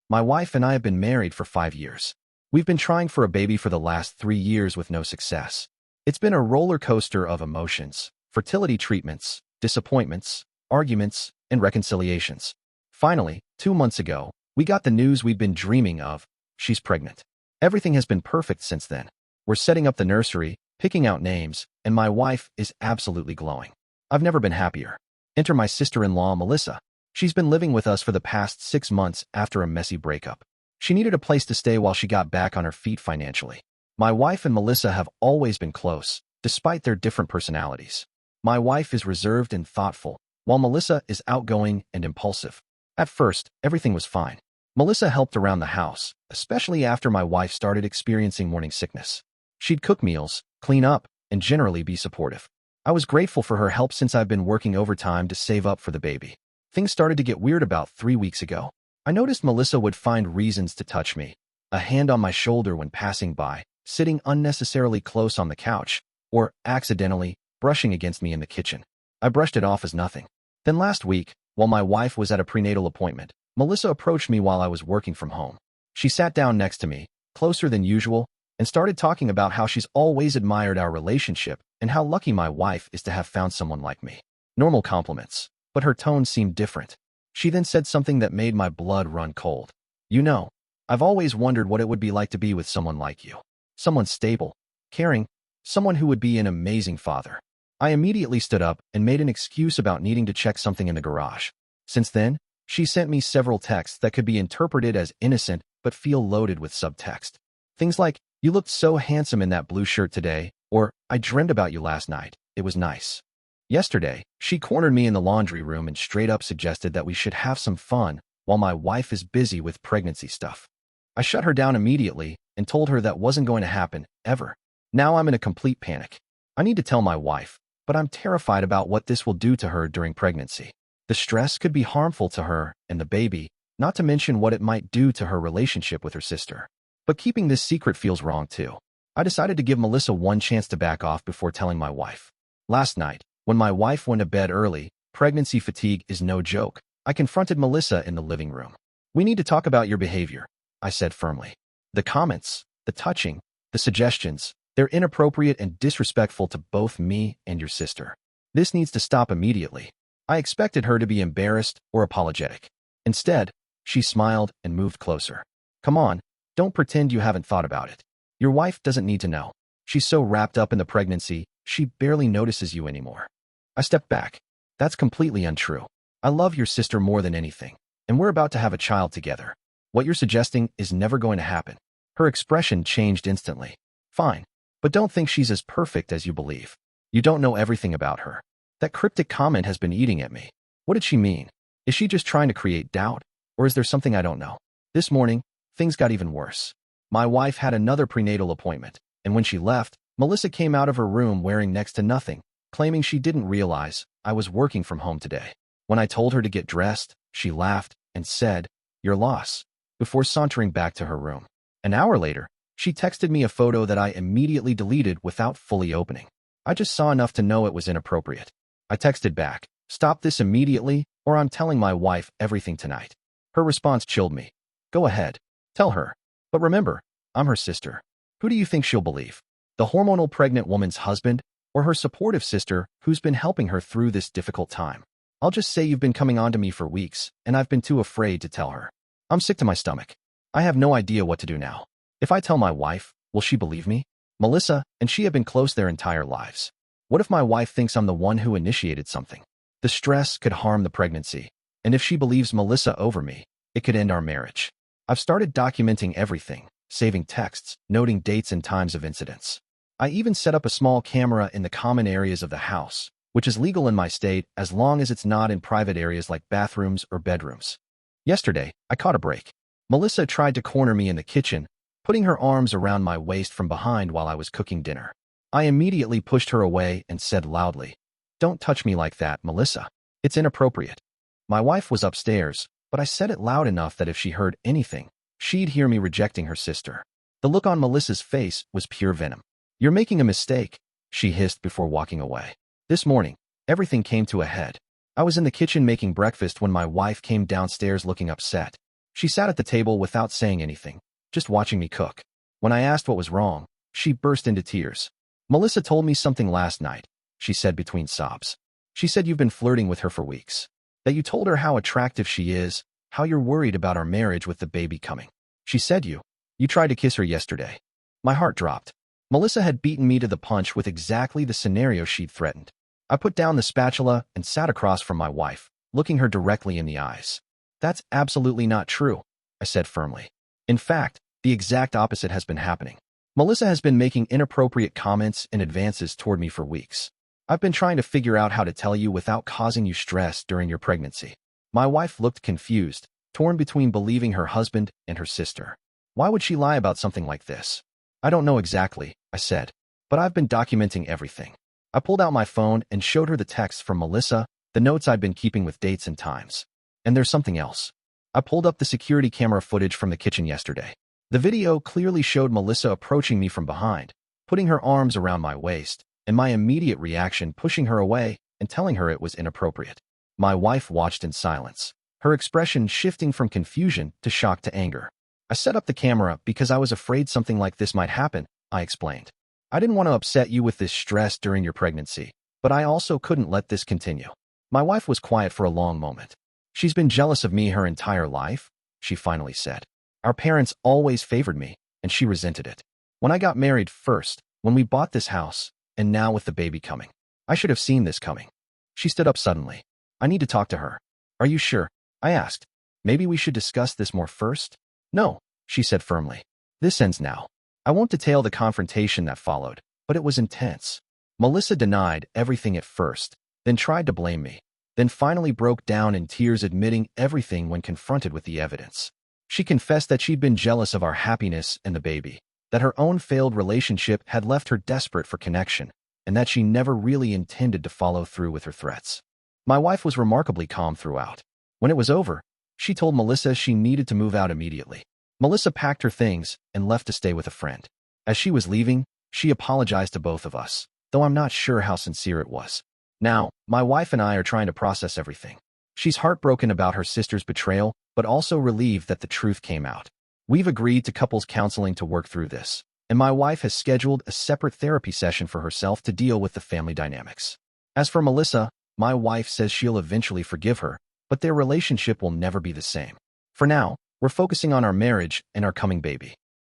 My wife and I have been married for 5 years. We've been trying for a baby for the last 3 years with no success. It's been a roller coaster of emotions, fertility treatments, disappointments, arguments, and reconciliations. Finally, 2 months ago, we got the news we'd been dreaming of. She's pregnant. Everything has been perfect since then. We're setting up the nursery, picking out names, and my wife is absolutely glowing. I've never been happier. Enter my sister-in-law, Melissa. She's been living with us for the past 6 months after a messy breakup. She needed a place to stay while she got back on her feet financially. My wife and Melissa have always been close, despite their different personalities. My wife is reserved and thoughtful, while Melissa is outgoing and impulsive. At first, everything was fine. Melissa helped around the house, especially after my wife started experiencing morning sickness. She'd cook meals, clean up, and generally be supportive. I was grateful for her help since I've been working overtime to save up for the baby. Things started to get weird about 3 weeks ago. I noticed Melissa would find reasons to touch me, a hand on my shoulder when passing by, sitting unnecessarily close on the couch, or accidentally brushing against me in the kitchen. I brushed it off as nothing. Then last week, while my wife was at a prenatal appointment, Melissa approached me while I was working from home. She sat down next to me, closer than usual, and started talking about how she's always admired our relationship and how lucky my wife is to have found someone like me. Normal compliments, but her tone seemed different. She then said something that made my blood run cold. You know, I've always wondered what it would be like to be with someone like you. Someone stable, caring, someone who would be an amazing father. I immediately stood up and made an excuse about needing to check something in the garage. Since then, she sent me several texts that could be interpreted as innocent but feel loaded with subtext. Things like, "You looked so handsome in that blue shirt today," or "I dreamed about you last night. It was nice." Yesterday, she cornered me in the laundry room and straight up suggested that we should have some fun while my wife is busy with pregnancy stuff. I shut her down immediately and told her that wasn't going to happen, ever. Now I'm in a complete panic. I need to tell my wife, but I'm terrified about what this will do to her during pregnancy. The stress could be harmful to her and the baby, not to mention what it might do to her relationship with her sister. But keeping this secret feels wrong too. I decided to give Melissa one chance to back off before telling my wife. Last night, when my wife went to bed early, pregnancy fatigue is no joke, I confronted Melissa in the living room. "We need to talk about your behavior," I said firmly. "The comments, the touching, the suggestions, they're inappropriate and disrespectful to both me and your sister. This needs to stop immediately." I expected her to be embarrassed or apologetic. Instead, she smiled and moved closer. "Come on, don't pretend you haven't thought about it. Your wife doesn't need to know. She's so wrapped up in the pregnancy, she barely notices you anymore." I stepped back. "That's completely untrue. I love your sister more than anything, and we're about to have a child together. What you're suggesting is never going to happen." Her expression changed instantly. "Fine, but don't think she's as perfect as you believe. You don't know everything about her." That cryptic comment has been eating at me. What did she mean? Is she just trying to create doubt, or is there something I don't know? This morning, things got even worse. My wife had another prenatal appointment, and when she left, Melissa came out of her room wearing next to nothing, claiming she didn't realize I was working from home today. When I told her to get dressed, she laughed and said, "Your loss," before sauntering back to her room. An hour later, she texted me a photo that I immediately deleted without fully opening. I just saw enough to know it was inappropriate. I texted back, "Stop this immediately, or I'm telling my wife everything tonight." Her response chilled me. "Go ahead, tell her. But remember, I'm her sister. Who do you think she'll believe? The hormonal pregnant woman's husband, or her supportive sister who's been helping her through this difficult time? I'll just say you've been coming on to me for weeks, and I've been too afraid to tell her. I'm sick to my stomach. I have no idea what to do now. If I tell my wife, will she believe me? Melissa and she have been close their entire lives. What if my wife thinks I'm the one who initiated something? The stress could harm the pregnancy, and if she believes Melissa over me, it could end our marriage. I've started documenting everything, saving texts, noting dates and times of incidents. I even set up a small camera in the common areas of the house, which is legal in my state as long as it's not in private areas like bathrooms or bedrooms. Yesterday, I caught a break. Melissa tried to corner me in the kitchen, putting her arms around my waist from behind while I was cooking dinner. I immediately pushed her away and said loudly, "Don't touch me like that, Melissa. It's inappropriate." My wife was upstairs, but I said it loud enough that if she heard anything, she'd hear me rejecting her sister. The look on Melissa's face was pure venom. "You're making a mistake," she hissed before walking away. This morning, everything came to a head. I was in the kitchen making breakfast when my wife came downstairs looking upset. She sat at the table without saying anything, just watching me cook. When I asked what was wrong, she burst into tears. Melissa told me something last night, she said between sobs. She said you've been flirting with her for weeks. That you told her how attractive she is, how you're worried about our marriage with the baby coming. She said you tried to kiss her yesterday. My heart dropped. Melissa had beaten me to the punch with exactly the scenario she'd threatened. I put down the spatula and sat across from my wife, looking her directly in the eyes. That's absolutely not true, I said firmly. In fact, the exact opposite has been happening. Melissa has been making inappropriate comments and advances toward me for weeks. I've been trying to figure out how to tell you without causing you stress during your pregnancy. My wife looked confused, torn between believing her husband and her sister. Why would she lie about something like this? I don't know exactly, I said, but I've been documenting everything. I pulled out my phone and showed her the texts from Melissa, the notes I'd been keeping with dates and times. And there's something else. I pulled up the security camera footage from the kitchen yesterday. The video clearly showed Melissa approaching me from behind, putting her arms around my waist, and my immediate reaction pushing her away and telling her it was inappropriate. My wife watched in silence, her expression shifting from confusion to shock to anger. I set up the camera because I was afraid something like this might happen, I explained. I didn't want to upset you with this stress during your pregnancy, but I also couldn't let this continue. My wife was quiet for a long moment. She's been jealous of me her entire life, she finally said. Our parents always favored me, and she resented it. When I got married first, when we bought this house, and now with the baby coming. I should have seen this coming. She stood up suddenly. I need to talk to her. Are you sure? I asked. Maybe we should discuss this more first? No, she said firmly. This ends now. I won't detail the confrontation that followed, but it was intense. Melissa denied everything at first, then tried to blame me, then finally broke down in tears admitting everything when confronted with the evidence. She confessed that she'd been jealous of our happiness and the baby, that her own failed relationship had left her desperate for connection, and that she never really intended to follow through with her threats. My wife was remarkably calm throughout. When it was over, she told Melissa she needed to move out immediately. Melissa packed her things and left to stay with a friend. As she was leaving, she apologized to both of us, though I'm not sure how sincere it was. Now, my wife and I are trying to process everything. She's heartbroken about her sister's betrayal, but also relieved that the truth came out. We've agreed to couples counseling to work through this, and my wife has scheduled a separate therapy session for herself to deal with the family dynamics. As for Melissa, my wife says she'll eventually forgive her, but their relationship will never be the same. For now, we're focusing on our marriage and our coming baby.